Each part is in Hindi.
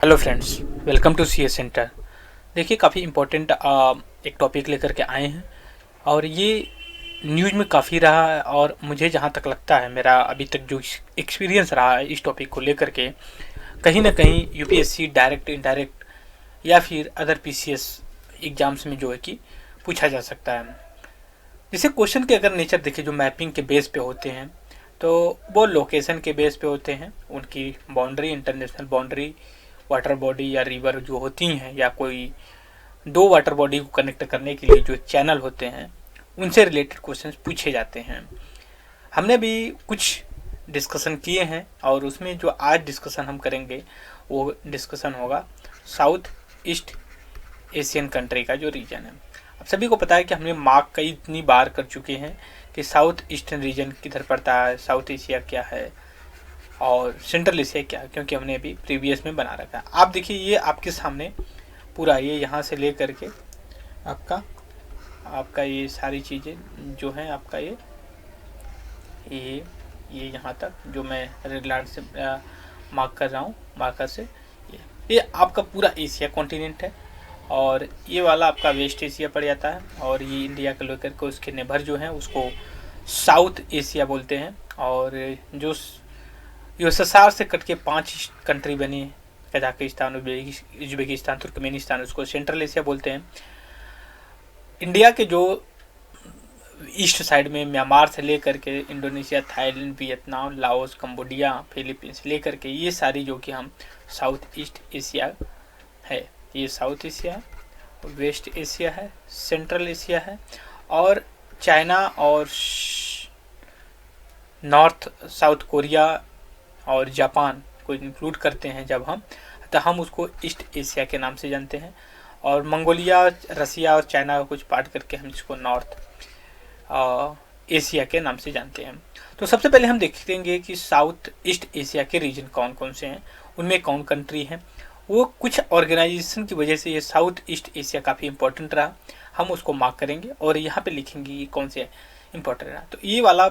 Hello friends, welcome to C S centre. देखिए, काफ़ी इम्पोर्टेंट एक टॉपिक लेकर के आए हैं और ये न्यूज़ में काफ़ी रहा है। और मुझे जहाँ तक लगता है, मेरा अभी तक जो एक्सपीरियंस रहा है इस टॉपिक को लेकर के, कहीं ना कहीं यूपीएससी डायरेक्ट इनडायरेक्ट या फिर अदर पीसीएस एग्जाम्स में जो है कि पूछा जा सकता है। जैसे क्वेश्चन के अगर नेचर देखें, जो मैपिंग के बेस पे होते हैं तो वो लोकेशन के बेस पे होते हैं। उनकी boundary, international boundary, water body या रिवर जो होती हैं, या कोई दो वाटर बॉडी को कनेक्ट करने के लिए जो चैनल होते हैं, उनसे रिलेटेड क्वेश्चंस पूछे जाते हैं। हमने भी कुछ डिस्कशन किए हैं और उसमें जो आज डिस्कशन हम करेंगे वो डिस्कशन होगा साउथ ईस्ट एशियन कंट्री का जो रीजन है। अब सभी को पता है कि हमने मार्क कई इतनी बार कर चुके हैं कि साउथ ईस्टर्न रीजन किधर पड़ता है, साउथ एशिया क्या है और सेंट्रल एशिया क्या है, क्योंकि हमने अभी प्रीवियस में बना रखा है। आप देखिए, ये आपके सामने पूरा ये यहाँ से ले करके आपका आपका ये सारी चीज़ें जो हैं, आपका ये यहाँ तक जो मैं रेड लाइन से मार्क कर रहा हूँ, मार्कर से, ये आपका पूरा एशिया कॉन्टिनेंट है। और ये वाला आपका वेस्ट एशिया पड़ जाता है। और ये इंडिया के लेकर के उसके नेबर जो हैं उसको साउथ एशिया बोलते हैं। और जो यूएसएसआर से कट के 5 कंट्री बनी है, कजाकिस्तान, उज्बेकिस्तान, तुर्कमेनिस्तान, उसको सेंट्रल एशिया बोलते हैं। इंडिया के जो ईस्ट साइड में म्यांमार से लेकर के Indonesia, Thailand, Vietnam, Laos, Cambodia, Philippines लेकर के ये सारी जो कि हम साउथ ईस्ट एशिया है, ये साउथ एशिया है, वेस्ट एशिया है, सेंट्रल एशिया है। और चाइना और नॉर्थ साउथ कोरिया और जापान को इंक्लूड करते हैं जब हम, तो हम उसको ईस्ट एशिया के नाम से जानते हैं। और मंगोलिया, रसिया और चाइना का कुछ पार्ट करके हम इसको नॉर्थ एशिया के नाम से जानते हैं। तो सबसे पहले हम देखेंगे कि साउथ ईस्ट एशिया के रीजन कौन कौन से हैं, उनमें कौन कंट्री हैं। वो कुछ ऑर्गेनाइजेशन की वजह से ये साउथ ईस्ट एशिया काफ़ी इंपॉर्टेंट रहा, हम उसको मार्क करेंगे और यहाँ पे लिखेंगे ये कौन से इंपॉर्टेंट रहा। तो ये वाला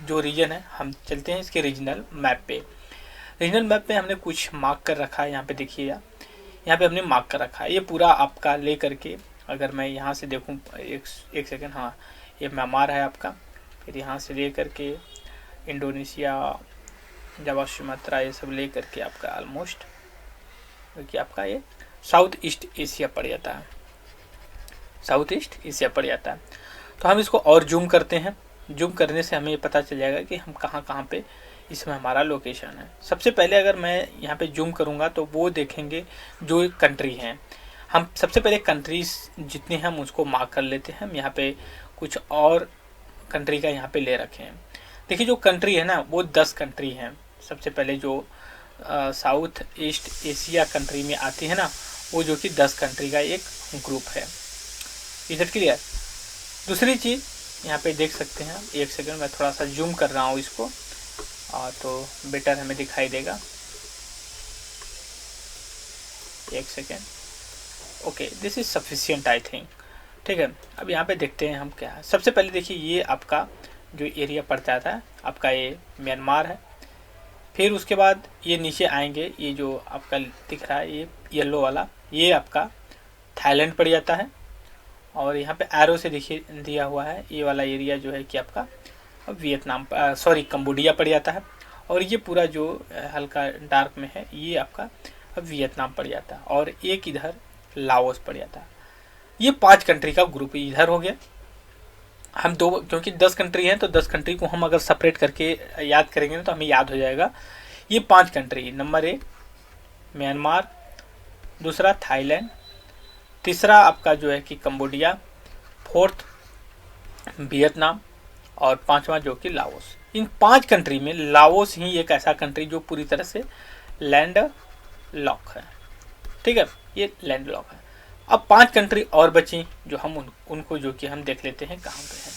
जो रीजन है, हम चलते हैं इसके रीजनल मैप पे। रीजनल मैप पे हमने कुछ मार्क कर रखा है, यहाँ पे देखिएगा, यहाँ पे हमने मार्क कर रखा है। ये पूरा आपका ले करके, अगर मैं यहाँ से देखूँ, एक सेकेंड, हाँ, ये म्यांमार है आपका। फिर यहाँ से ले करके इंडोनेशिया, जावा, सुमात्रा, ये सब ले करके आपका ऑलमोस्ट क्योंकि आपका ये साउथ ईस्ट एशिया पड़ जाता है, साउथ ईस्ट एशिया पड़ जाता है। तो हम इसको और जूम करते हैं। जूम करने से हमें ये पता चल जाएगा कि हम कहाँ कहाँ पे इसमें हमारा लोकेशन है। सबसे पहले अगर मैं यहाँ पे जूम करूँगा तो वो देखेंगे जो कंट्री हैं। हम सबसे पहले कंट्रीज जितने हैं हम उसको मार्क कर लेते हैं। हम यहाँ पे कुछ और कंट्री का यहाँ पे ले रखे हैं। देखिए, जो कंट्री है ना वो 10 कंट्री हैं। सबसे पहले जो साउथ ईस्ट एशिया कंट्री में आती है ना, वो जो कि 10 कंट्री का एक ग्रुप है। Is it clear? दूसरी चीज़ यहाँ पे देख सकते हैं, एक सेकंड मैं थोड़ा सा जूम कर रहा हूँ इसको, तो बेटर हमें दिखाई देगा। एक second, okay, this is sufficient I think. ठीक है, अब यहाँ पे देखते हैं हम क्या है। सबसे पहले देखिए, ये आपका जो एरिया पड़ जाता है आपका, ये म्यांमार है। फिर उसके बाद ये नीचे आएंगे, ये जो आपका दिख रहा है ये येलो वाला, ये आपका थाईलैंड पड़ जाता है। और यहाँ पे एरो से देखिए दिया हुआ है, ये वाला एरिया जो है कि आपका वियतनाम, सॉरी, कंबोडिया पड़ जाता है। और ये पूरा जो हल्का डार्क में है ये आपका वियतनाम पड़ जाता है। और एक इधर लाओस पड़ जाता है। ये 5 कंट्री का ग्रुप इधर हो गया। हम दो, क्योंकि 10 कंट्री हैं तो 10 कंट्री को हम अगर सेपरेट करके याद करेंगे तो हमें याद हो जाएगा। ये 5 कंट्री, नंबर 1 म्यांमार, दूसरा थाईलैंड, तीसरा आपका जो है कि कंबोडिया, फोर्थ वियतनाम और 5वां जो कि लाओस। इन 5 कंट्री में लाओस ही एक ऐसा कंट्री जो पूरी तरह से लैंड लॉक है। ठीक है, ये लैंड लॉक है। अब 5 कंट्री और बची जो हम उनको जो कि हम देख लेते हैं कहाँ पे हैं।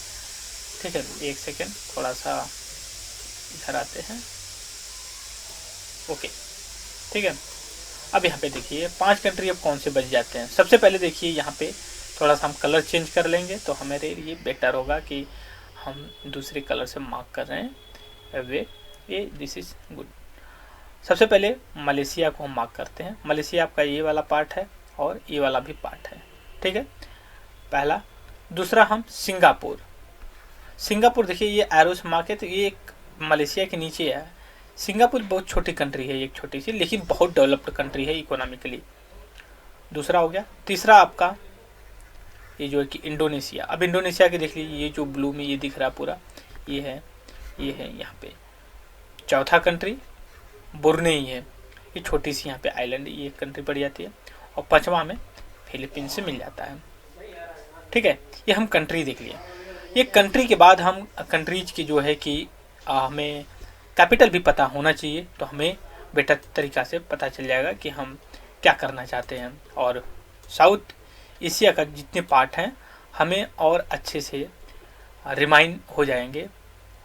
ठीक है, एक सेकेंड, थोड़ा सा इधर आते हैं। ओके, ठीक है, अब यहाँ पे देखिए 5 कंट्री अब कौन से बच जाते हैं। सबसे पहले देखिए यहाँ पे थोड़ा सा हम कलर चेंज कर लेंगे तो हमारे लिए बेटर होगा कि हम दूसरे कलर से मार्क कर रहे हैं वे, ये दिस इज गुड। सबसे पहले मलेशिया को हम मार्क करते हैं। मलेशिया आपका ये वाला पार्ट है और ये वाला भी पार्ट है, ठीक है, पहला। दूसरा हम सिंगापुर, सिंगापुर देखिए ये एरो से मार्क है, तो ये एक मलेशिया के नीचे है। सिंगापुर बहुत छोटी कंट्री है, एक छोटी सी लेकिन बहुत डेवलप्ड कंट्री है इकोनॉमिकली। दूसरा हो गया। तीसरा आपका ये जो है कि इंडोनेशिया। अब इंडोनेशिया के देख लीजिए, ये जो ब्लू में ये दिख रहा पूरा, ये है यहाँ पे। चौथा कंट्री बुरनेई है, ये छोटी सी यहाँ पे आइलैंड, ये कंट्री पड़ जाती है। और पांचवा हमें फिलीपींस से मिल जाता है, ठीक है। ये हम कंट्री देख लिए। ये कंट्री के बाद हम कंट्रीज की जो है कि हमें कैपिटल भी पता होना चाहिए, तो हमें बेटर तरीका से पता चल जाएगा कि हम क्या करना चाहते हैं। और साउथ एशिया का जितने पार्ट हैं हमें और अच्छे से रिमाइंड हो जाएंगे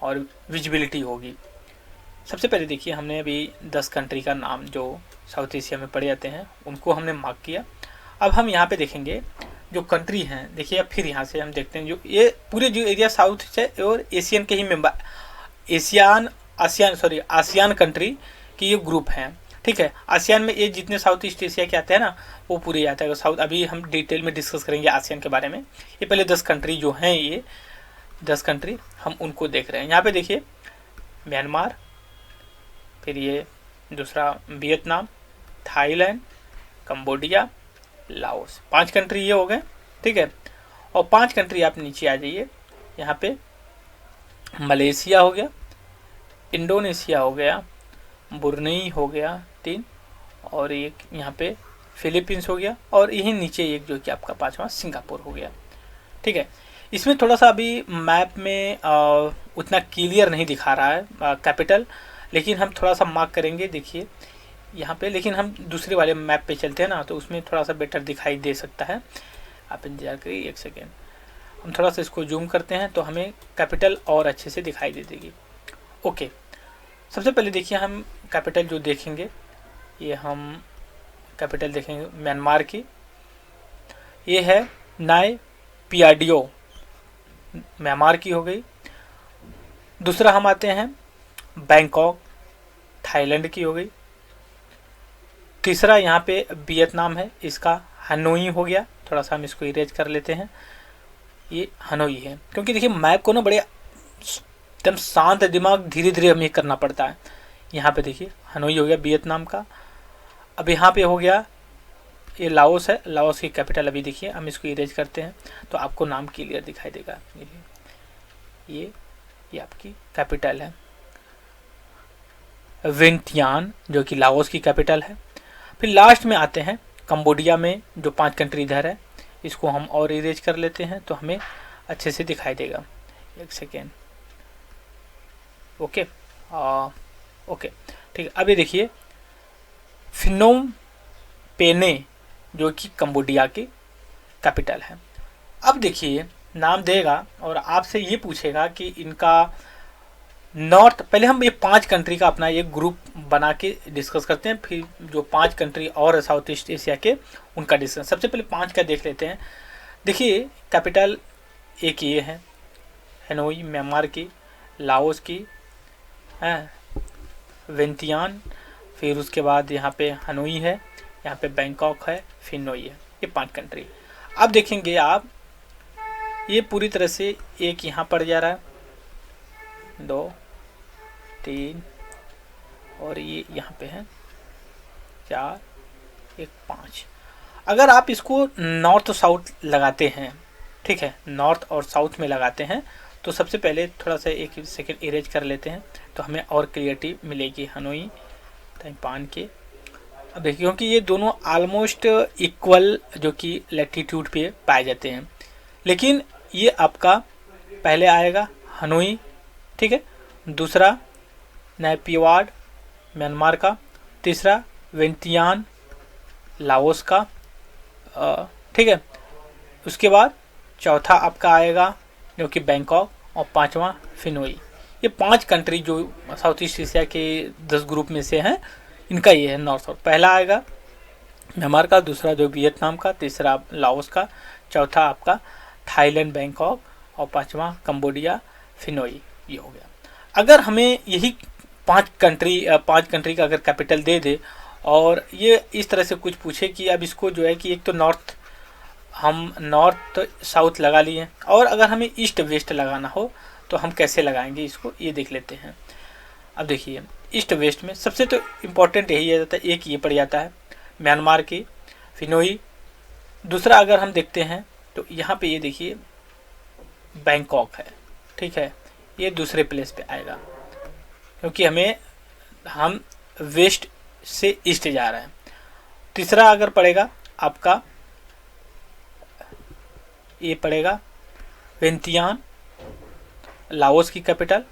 और विजिबिलिटी होगी। सबसे पहले देखिए, हमने अभी 10 कंट्री का नाम जो साउथ एशिया में पड़ जाते हैं उनको हमने मार्क किया। अब हम यहाँ पे देखेंगे जो कंट्री हैं, देखिए अब फिर यहाँ से हम देखते हैं जो ये पूरे जो एरिया साउथ है और एशियन के ही मेंबर, आसियान कंट्री की ये ग्रुप हैं, ठीक है। आसियान में ये जितने साउथ ईस्ट एशिया के आते हैं ना वो पूरे आता है साउथ। अभी हम डिटेल में डिस्कस करेंगे आसियान के बारे में। ये पहले 10 कंट्री जो हैं, ये 10 कंट्री हम उनको देख रहे हैं। यहाँ पे देखिए म्यांमार, फिर ये दूसरा Vietnam, Thailand, Cambodia, Laos, 5 country ये हो गए, ठीक है। और 5 कंट्री आप नीचे आ जाइए, यहाँ पे मलेशिया हो गया, इंडोनेशिया हो गया, बुरनेई हो गया 3, और एक यहाँ पे फिलीपींस हो गया, और यही नीचे एक जो कि आपका 5वां सिंगापुर हो गया, ठीक है। इसमें थोड़ा सा अभी मैप में उतना क्लियर नहीं दिखा रहा है कैपिटल, लेकिन हम थोड़ा सा मार्क करेंगे, देखिए यहाँ पे। लेकिन हम दूसरे वाले मैप पे चलते हैं ना, तो उसमें थोड़ा सा बेटर दिखाई दे सकता है। आप इंतजार करिए 1 सेकेंड, हम थोड़ा सा इसको जूम करते हैं तो हमें कैपिटल और अच्छे से दिखाई दे देगी। ओके, सबसे पहले देखिए हम कैपिटल जो देखेंगे, ये हम कैपिटल देखेंगे म्यांमार की, ये है नाय पियाडियो, म्यांमार की हो गई। दूसरा हम आते हैं बैंकॉक, थाईलैंड की हो गई। तीसरा यहाँ पे वियतनाम है, इसका हनोई हो गया। थोड़ा सा हम इसको इरेज कर लेते हैं, ये हनोई है, क्योंकि देखिए मैप को ना बड़े एकदम शांत दिमाग धीरे धीरे हमें करना पड़ता है। यहाँ पे देखिए हनोई हो गया वियतनाम का। अब यहाँ पे हो गया ये लाओस है, लाओस की कैपिटल अभी देखिए, हम इसको इरेज करते हैं तो आपको नाम क्लियर दिखाई देगा। ये आपकी कैपिटल है वियंटियान, जो कि लाओस की कैपिटल है। फिर लास्ट में आते हैं कंबोडिया में, जो 5 कंट्री इधर है, इसको हम और इरेज कर लेते हैं तो हमें अच्छे से दिखाई देगा। 1 सेकेंड, ओके ओके, ठीक है। अभी देखिए फिनोम पेने, जो कि कंबोडिया की कैपिटल है। अब देखिए नाम देगा और आपसे ये पूछेगा कि इनका नॉर्थ, पहले हम ये 5 कंट्री का अपना एक ग्रुप बना के डिस्कस करते हैं, फिर जो 5 कंट्री और साउथ ईस्ट एशिया के उनका डिस्कस। सबसे पहले 5 का देख लेते हैं। देखिए कैपिटल एक ये है हनोई म्यांमार की, लाओस की है वियंटियान, फिर उसके बाद यहाँ पे हनोई है, यहाँ पे बैंकॉक है, फिर नोई है, ये 5 कंट्री। अब देखेंगे आप ये पूरी तरह से एक यहाँ पड़ जा रहा है, 2 3 और ये यहाँ पे है 4 1 5। अगर आप इसको नॉर्थ साउथ लगाते हैं, ठीक है, नॉर्थ और साउथ में लगाते हैं, तो सबसे पहले थोड़ा सा 1 सेकेंड इरेज कर लेते हैं तो हमें और क्लियरिटी मिलेगी। हनोई ताइपान के, अब देखिए क्योंकि ये दोनों ऑलमोस्ट इक्वल जो कि लैटिट्यूड पे पाए जाते हैं, लेकिन ये आपका पहले आएगा हनोई, ठीक है, दूसरा नैपिवाड म्यांमार का, तीसरा वियंटियान लाओस का, ठीक है, उसके बाद चौथा आपका आएगा जो कि बैंकॉक, और 5वां फिनोई। ये 5 कंट्री जो साउथ ईस्ट एशिया के 10 ग्रुप में से हैं, इनका ये है नॉर्थ साउथ। पहला आएगा म्यांमार का, दूसरा जो वियतनाम का, तीसरा लाओस का, चौथा आपका थाईलैंड बैंकॉक, और 5वां कंबोडिया फिनोई, ये हो गया। अगर हमें यही पांच कंट्री का अगर कैपिटल दे दे और ये इस तरह से कुछ पूछे कि अब इसको जो है कि एक तो हम नॉर्थ साउथ लगा लिए और अगर हमें ईस्ट वेस्ट लगाना हो तो हम कैसे लगाएंगे इसको, ये देख लेते हैं। अब देखिए ईस्ट वेस्ट में सबसे तो इम्पोर्टेंट यही आ जाता है, एक ये पड़ जाता है म्यांमार की फिनोई। दूसरा अगर हम देखते हैं तो यहाँ पे ये देखिए बैंकॉक है, ठीक है, ये दूसरे प्लेस पे आएगा क्योंकि हम वेस्ट से ईस्ट जा रहे हैं। तीसरा अगर पड़ेगा आपका ये पड़ेगा वियंतियान, लाओस की कैपिटल।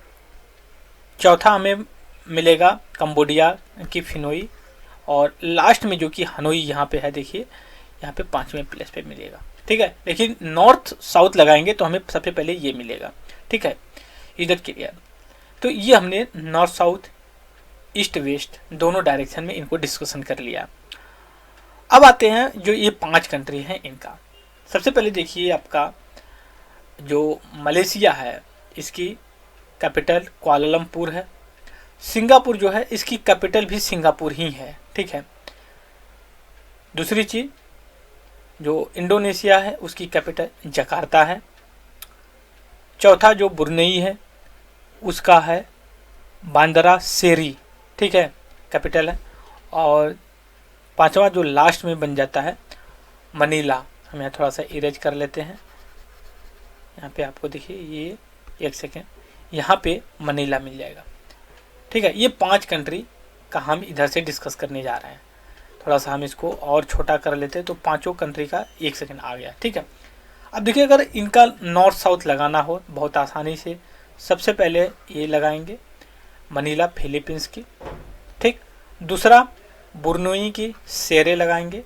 चौथा हमें मिलेगा कंबोडिया की फिनोई और लास्ट में जो कि हनोई यहाँ पे है, देखिए यहाँ पे 5वें प्लेस पे मिलेगा, ठीक है। लेकिन नॉर्थ साउथ लगाएंगे तो हमें सबसे पहले ये मिलेगा, ठीक है, इधर क्लियर। तो ये हमने नॉर्थ साउथ ईस्ट वेस्ट दोनों डायरेक्शन में इनको डिस्कशन कर लिया। अब आते हैं जो ये 5 कंट्री हैं इनका। सबसे पहले देखिए आपका जो मलेशिया है इसकी कैपिटल कुआलालंपुर है। सिंगापुर जो है इसकी कैपिटल भी सिंगापुर ही है, ठीक है। दूसरी चीज जो इंडोनेशिया है उसकी कैपिटल जकार्ता है। चौथा जो ब्रुनेई है उसका है बांद्रा सेरी, ठीक है, कैपिटल है। और 5वां जो लास्ट में बन जाता है मनीला। हम यहाँ थोड़ा सा इरेज कर लेते हैं, यहाँ पे आपको देखिए ये एक सेकेंड, यहाँ पे मनीला मिल जाएगा, ठीक है। ये 5 कंट्री का हम इधर से डिस्कस करने जा रहे हैं। थोड़ा सा हम इसको और छोटा कर लेते हैं तो 5 कंट्री का एक सेकेंड आ गया, ठीक है। अब देखिए अगर इनका नॉर्थ साउथ लगाना हो बहुत आसानी से, सबसे पहले ये लगाएंगे मनीला फिलीपींस की, ठीक। दूसरा ब्रुनेई की सेरे लगाएंगे।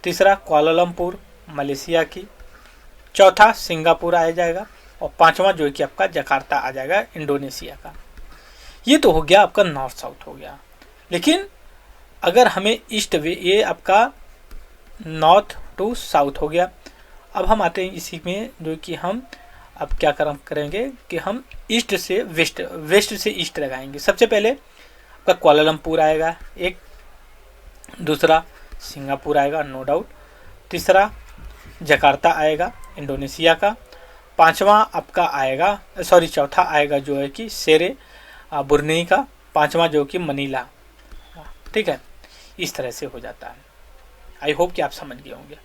तीसरा कुआलालंपुर मलेशिया की। चौथा सिंगापुर आ जाएगा और 5वां जो है कि आपका जकार्ता आ जाएगा इंडोनेशिया का। ये तो हो गया आपका नॉर्थ साउथ हो गया। लेकिन अगर हमें ईस्ट वे, ये आपका नॉर्थ टू साउथ हो गया। अब हम आते हैं इसी में जो कि हम अब क्या करेंगे कि हम ईस्ट से वेस्ट, वेस्ट से ईस्ट लगाएंगे। सबसे पहले आपका कुआलालंपुर आएगा एक, दूसरा सिंगापुर आएगा नो डाउट, तीसरा जकार्ता आएगा इंडोनेशिया का, 5वां आपका आएगा चौथा आएगा जो है कि सेरे ब्रुनेई का, 5वां जो कि मनीला, ठीक है। इस तरह से हो जाता है। आई होप कि आप समझ गए होंगे।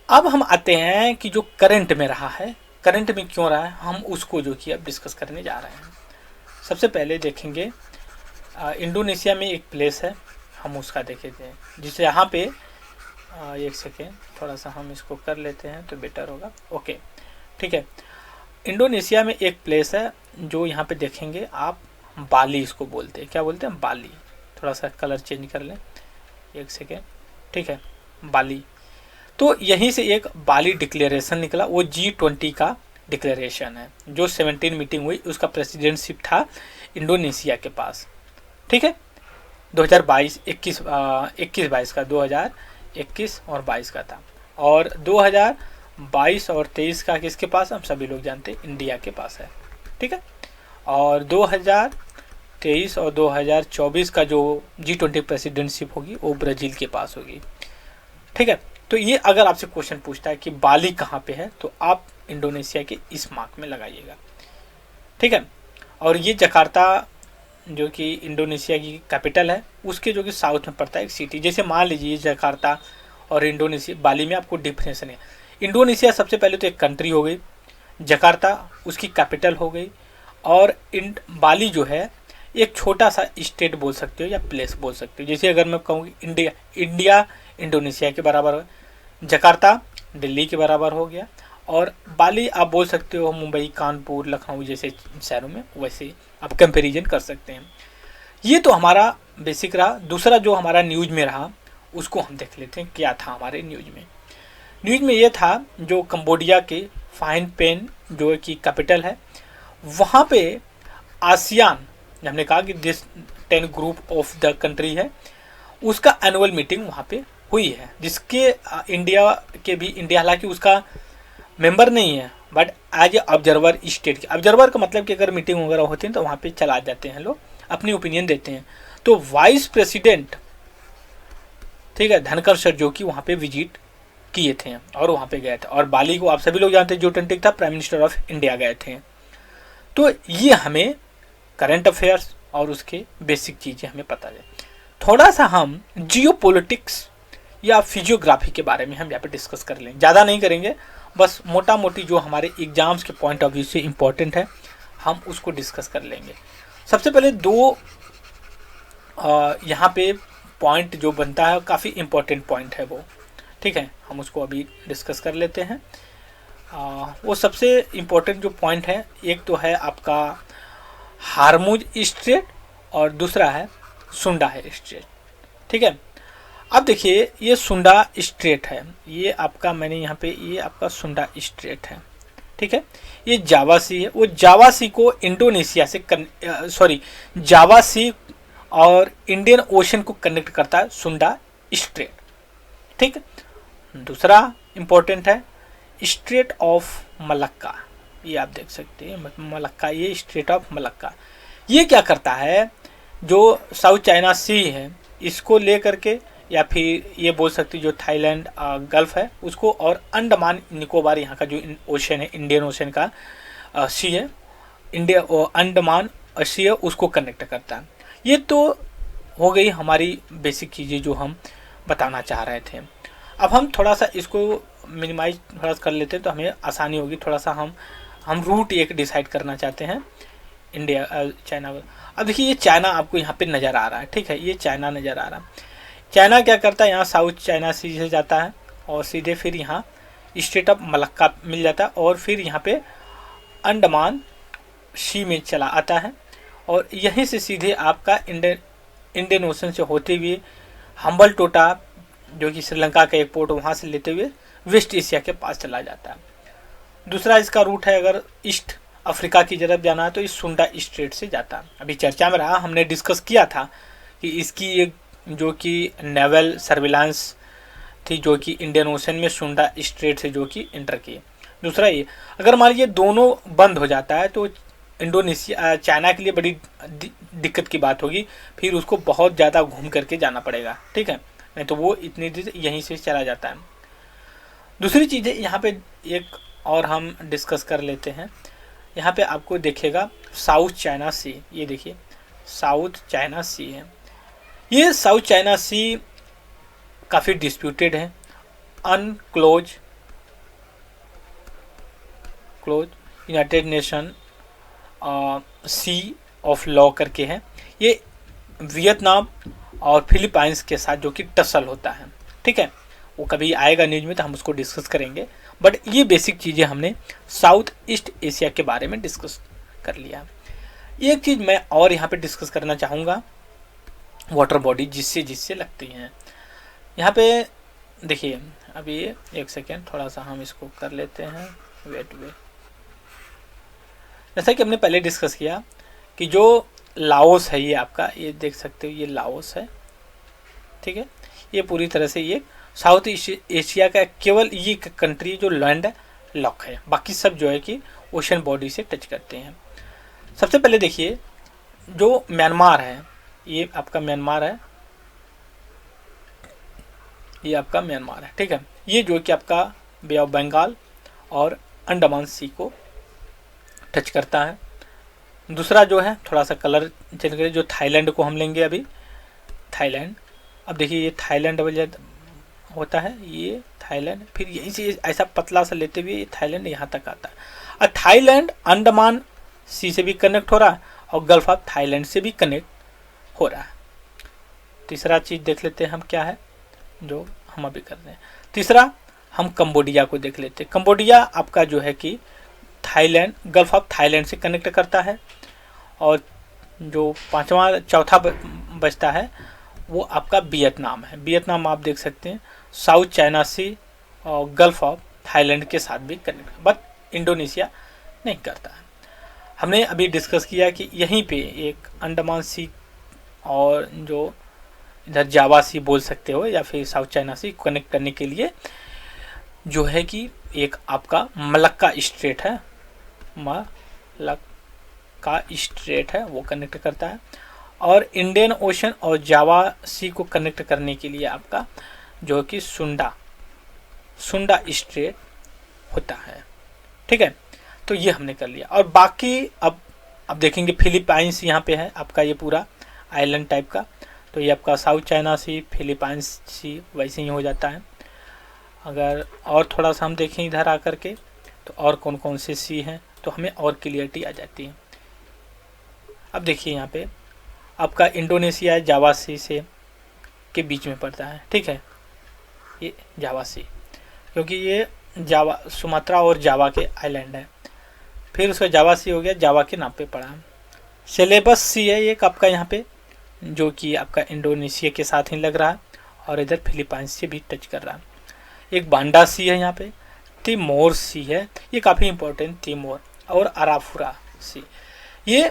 अब हम आते हैं कि जो करंट में रहा है, करंट में क्यों रहा है, हम उसको जो कि अब डिस्कस करने जा रहे हैं। सबसे पहले देखेंगे इंडोनेशिया में एक प्लेस है, हम उसका देखे थे जिसे यहाँ पे एक सेकेंड थोड़ा सा हम इसको कर लेते हैं तो बेटर होगा, ओके, ठीक है। इंडोनेशिया में एक प्लेस है जो यहाँ पे देखेंगे आप, बाली इसको बोलते हैं। क्या बोलते हैं? बाली। थोड़ा सा कलर चेंज कर लें एक सेकेंड, ठीक है, बाली। तो यहीं से एक बाली डिक्लेरेशन निकला, वो G20 का डिक्लेरेशन है जो 17 मीटिंग हुई, उसका प्रेसिडेंटशिप था इंडोनेशिया के पास, ठीक है। 2022 21-22 का, 2021 और 22 का था। और 2022 और 23 का किसके पास, हम सभी लोग जानते हैं इंडिया के पास है, ठीक है। और 2023 और 2024 का जो G20 प्रेसिडेंटशिप होगी वो ब्राज़ील के पास होगी, ठीक है। तो ये अगर आपसे क्वेश्चन पूछता है कि बाली कहाँ पे है तो आप इंडोनेशिया के इस मार्क में लगाइएगा, ठीक है। और ये जकार्ता जो कि इंडोनेशिया की कैपिटल है उसके जो कि साउथ में पड़ता है एक सिटी। जैसे मान लीजिए जकार्ता और इंडोनेशिया, बाली में आपको डिफरेंस है। इंडोनेशिया सबसे पहले तो एक कंट्री हो गई, जकार्ता उसकी कैपिटल हो गई, और बाली जो है एक छोटा सा स्टेट बोल सकते हो या प्लेस बोल सकते हो। जैसे अगर मैं कहूँ इंडिया इंडोनेशिया के बराबर हो, जकार्ता दिल्ली के बराबर हो गया, और बाली आप बोल सकते हो मुंबई, कानपुर, लखनऊ जैसे शहरों में, वैसे आप कंपैरिजन कर सकते हैं। ये तो हमारा बेसिक रहा। दूसरा जो हमारा न्यूज़ में रहा उसको हम देख लेते हैं क्या था हमारे न्यूज़ में ये था जो कंबोडिया के फाइन पेन जो कि कैपिटल है, वहाँ पे आसियान, हमने कहा कि this 10 group of the country है, उसका एनुअल मीटिंग वहाँ पे हुई है, जिसके इंडिया हालांकि उसका मेंबर नहीं है but as a observer state के। ऑब्जर्वर का मतलब कि अगर मीटिंग वगैरह होती है तो वहाँ पे चला जाते हैं लोग अपनी ओपिनियन देते हैं। तो वाइस प्रेसिडेंट, ठीक है, धनकर सर जो कि वहाँ पे विजिट किए थे और वहाँ पे गए थे, और बाली को आप सभी लोग जानते हैं जो टंटिक था प्राइम मिनिस्टर ऑफ इंडिया गए थे। तो ये हमें करंट अफेयर्स और उसके बेसिक चीज़ें हमें पता है। थोड़ा सा हम जियोपॉलिटिक्स या फिजियोग्राफी के बारे में हम यहाँ पे डिस्कस कर लें, ज़्यादा नहीं करेंगे, बस मोटा मोटी जो हमारे एग्जाम्स के पॉइंट ऑफ व्यू से इम्पोर्टेंट है हम उसको डिस्कस कर लेंगे। सबसे पहले दो यहाँ पे पॉइंट जो बनता है काफ़ी इम्पोर्टेंट पॉइंट है वो, ठीक है, हम उसको अभी डिस्कस कर लेते हैं। वो सबसे इम्पोर्टेंट जो पॉइंट है, एक तो है आपका हारमुज स्ट्रेट और दूसरा है सुंडा है स्ट्रेट, ठीक है। अब देखिए ये सुंडा स्ट्रेट है, ये आपका मैंने यहाँ पे ये आपका सुंडा स्ट्रेट है, ठीक है। ये जावा सी है, वो जावा सी को इंडोनेशिया से जावा सी और इंडियन ओशन को कनेक्ट करता है सुंडा स्ट्रेट, ठीक है। दूसरा इंपॉर्टेंट है स्ट्रेट ऑफ मलक्का, ये आप देख सकते हैं मलक्का, ये स्ट्रेट ऑफ मलक्का ये क्या करता है, जो साउथ चाइना सी है इसको लेकर के, या फिर ये बोल सकते जो थाईलैंड गल्फ है उसको, और अंडमान निकोबार यहाँ का जो ओशन है इंडियन ओशन का सी है, इंडिया अंडमान सी है, उसको कनेक्ट करता है। ये तो हो गई हमारी बेसिक चीज़ें जो हम बताना चाह रहे थे। अब हम थोड़ा सा इसको मिनिमाइज थोड़ा सा कर लेते हैं तो हमें आसानी होगी, थोड़ा सा हम रूट एक डिसाइड करना चाहते हैं इंडिया चाइना। अब देखिए ये चाइना आपको यहाँ पे नज़र आ रहा है, ठीक है, ये चाइना नज़र आ रहा है। चाइना क्या करता है, यहाँ साउथ चाइना सी से जाता है और सीधे फिर यहाँ स्ट्रेट ऑफ मलक्का मिल जाता है और फिर यहाँ पे अंडमान सी में चला आता है, और यहीं से सीधे आपका इंडियन ओशन से होते हुए हम्बल टोटा जो कि श्रीलंका का एक पोर्ट, वहाँ से लेते हुए वेस्ट एशिया के पास चला जाता है। दूसरा इसका रूट है, अगर ईस्ट अफ्रीका की तरफ जाना है तो इस सुंडा स्ट्रेट से जाता है। अभी चर्चा में रहा, हमने डिस्कस किया था कि इसकी एक जो कि नेवल सर्विलांस थी जो कि इंडियन ओशन में सुंडा स्ट्रेट से जो कि इंटर की। दूसरा ये, अगर मान लीजिए दोनों बंद हो जाता है तो इंडोनेशिया चाइना के लिए बड़ी दिक्कत की बात होगी, फिर उसको बहुत ज़्यादा घूम करके जाना पड़ेगा, ठीक है, नहीं तो वो इतनी देर यहीं से चला जाता है। दूसरी चीज़ है यहाँ पे एक और हम डिस्कस कर लेते हैं, यहाँ पे आपको देखेगा साउथ चाइना सी, ये देखिए साउथ चाइना सी है। ये साउथ चाइना सी काफ़ी डिस्प्यूटेड है, UNCLOS United Nation sea of law करके है। ये वियतनाम और फिलीपाइंस के साथ जो कि टसल होता है, ठीक है, वो कभी आएगा न्यूज में तो हम उसको डिस्कस करेंगे, बट ये बेसिक चीज़ें हमने साउथ ईस्ट एशिया के बारे में डिस्कस कर लिया। एक चीज़ मैं और यहाँ पे डिस्कस करना चाहूँगा, वाटर बॉडी जिससे लगती हैं। यहाँ पे देखिए अभी एक सेकेंड, थोड़ा सा हम इसको कर लेते हैं, वेट। जैसा कि हमने पहले डिस्कस किया कि जो लाओस है, ये आपका ये देख सकते हो, ये लाओस है, ठीक है, ये पूरी तरह से ये साउथ एशिया का केवल ये कंट्री जो लैंड लॉक है, बाकी सब जो है कि ओशन बॉडी से टच करते हैं। सबसे पहले देखिए जो म्यांमार है, ये आपका म्यांमार है, ये आपका म्यांमार है, ठीक है, ये जो कि आपका बे ऑफ बंगाल और अंडमान सी को टच करता है। दूसरा जो है थोड़ा सा कलर चेंज करें, जो थाईलैंड को हम लेंगे अभी, थाईलैंड। अब देखिए ये थाईलैंड होता है, ये थाईलैंड, फिर यहीं से ऐसा पतला सा लेते हुए ये थाईलैंड यहाँ तक आता है। और थाईलैंड अंडमान सी से भी कनेक्ट हो रहा है और गल्फ ऑफ थाईलैंड से भी कनेक्ट हो रहा है। तीसरा चीज़ देख लेते हैं हम क्या है जो हम अभी कर रहे हैं। तीसरा हम कंबोडिया को देख लेते हैं। कंबोडिया आपका जो है कि थाईलैंड, गल्फ ऑफ थाईलैंड से कनेक्ट करता है, और जो चौथा बचता है वो आपका वियतनाम है। वियतनाम आप देख सकते हैं साउथ चाइना सी और गल्फ ऑफ थाईलैंड के साथ भी कनेक्ट, बट इंडोनेशिया नहीं करता है। हमने अभी डिस्कस किया कि यहीं पे एक अंडमान सी और जो इधर जावा सी बोल सकते हो या फिर साउथ चाइना सी कनेक्ट करने के लिए जो है कि एक आपका मलक्का स्ट्रेट है, मलक्का स्ट्रेट है, वो कनेक्ट करता है। और इंडियन ओशन और जावा सी को कनेक्ट करने के लिए आपका जो कि सुंडा स्ट्रेट होता है। ठीक है, तो ये हमने कर लिया। और बाकी अब देखेंगे फिलीपाइंस यहाँ पे है आपका ये पूरा आइलैंड टाइप का, तो ये आपका साउथ चाइना सी, फिलीपाइंस सी वैसे ही हो जाता है। अगर और थोड़ा सा हम देखें इधर आकर के तो और कौन कौन से सी हैं तो हमें और क्लियरिटी आ जाती है। अब देखिए यहाँ पे आपका इंडोनेशिया जावा सी से के बीच में पड़ता है। ठीक है, ये जावा सी, क्योंकि ये जावा सुमात्रा और जावा के आइलैंड है। फिर उसका जावा सी हो गया, जावा के नाम पे पड़ा है। सेलेबस सी है एक आपका यहाँ पे, जो कि आपका इंडोनेशिया के साथ ही लग रहा है और इधर फिलीपाइंस से भी टच कर रहा है। एक बांडा सी है यहाँ पे, तिमोर सी है, ये काफ़ी इंपॉर्टेंट, तिमोर और अराफुरा सी, ये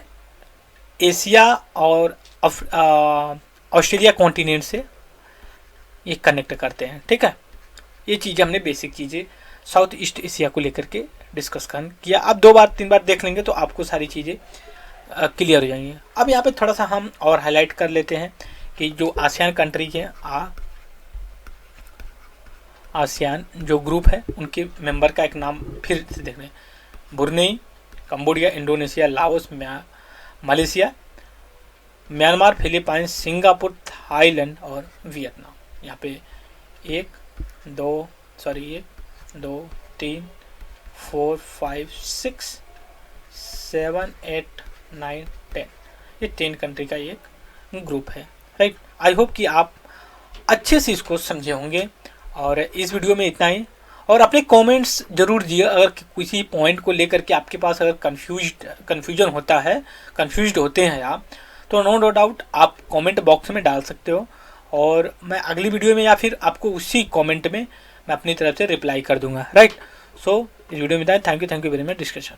एशिया और ऑस्ट्रेलिया कॉन्टिनेंट से ये कनेक्ट करते हैं। ठीक है, ये चीज़ें हमने बेसिक चीज़ें साउथ ईस्ट एशिया को लेकर के डिस्कस किया। अब 2 बार 3 बार देख लेंगे तो आपको सारी चीज़ें क्लियर हो जाएंगी। अब यहाँ पे थोड़ा सा हम और हाईलाइट कर लेते हैं कि जो आसियान कंट्री के आसियान जो ग्रुप है उनके मेंबर का एक नाम फिर से देख लें। Brunei, Cambodia, Indonesia, Laos, Malaysia, Myanmar, Philippines, Singapore, Thailand और वियतनाम। यहाँ पे 1 2 3 4 5 6 7 8 9 10, ये 10 कंट्री का एक ग्रुप है। राइट, आई होप कि आप अच्छे से इसको समझे होंगे। और इस वीडियो में इतना ही, और अपने कमेंट्स जरूर दिए अगर किसी पॉइंट को लेकर के आपके पास अगर कन्फ्यूजन होता है, कन्फ्यूज्ड होते हैं आप, तो नो डाउट आप कमेंट बॉक्स में डाल सकते हो और मैं अगली वीडियो में या फिर आपको उसी कमेंट में मैं अपनी तरफ से रिप्लाई कर दूंगा। राइट, सो इस वीडियो में था। Thank you very much discussion.